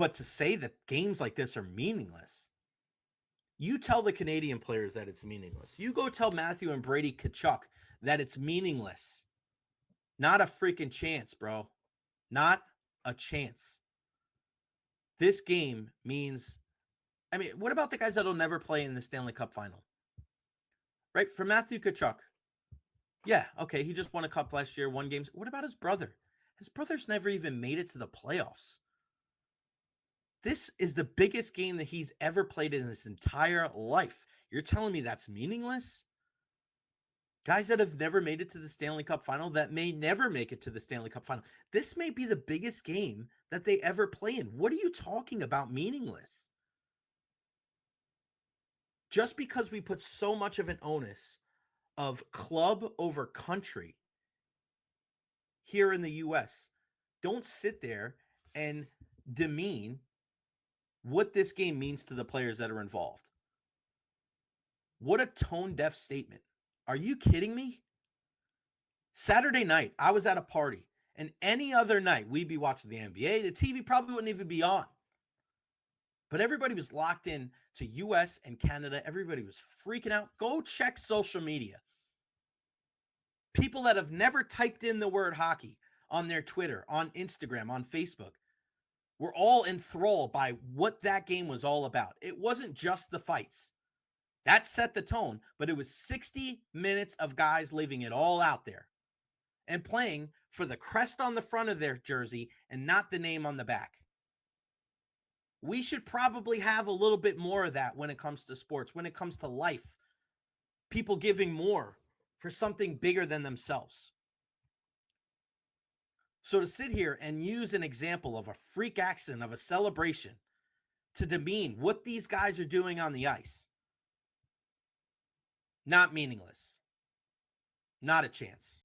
But to say that games like this are meaningless, you tell the Canadian players that it's meaningless. You go tell Matthew and Brady Tkachuk that it's meaningless. Not a freaking chance, bro. Not a chance. This game means, I mean, what about the guys that'll never play in the Stanley Cup final? Right? For Matthew Tkachuk, yeah, okay, he just won a cup last year, won games. What about his brother? His brother's never even made it to the playoffs. This is the biggest game that he's ever played in his entire life. You're telling me that's meaningless? Guys that have never made it to the Stanley Cup final, that may never make it to the Stanley Cup final. This may be the biggest game that they ever play in. What are you talking about meaningless? Just because we put so much of an onus of club over country here in the US, don't sit there and demean what this game means to the players that are involved. What a tone-deaf statement. Are you kidding me? Saturday night, I was at a party, and any other night, we'd be watching the NBA. The TV probably wouldn't even be on. But everybody was locked in to US and Canada. Everybody was freaking out. Go check social media. People that have never typed in the word hockey on their Twitter, on Instagram, on Facebook, were all enthralled by what that game was all about. It wasn't just the fights. That set the tone, but it was 60 minutes of guys leaving it all out there and playing for the crest on the front of their jersey and not the name on the back. We should probably have a little bit more of that when it comes to sports, when it comes to life. People giving more for something bigger than themselves. So to sit here and use an example of a freak accident, of a celebration, to demean what these guys are doing on the ice, not meaningless. Not a chance.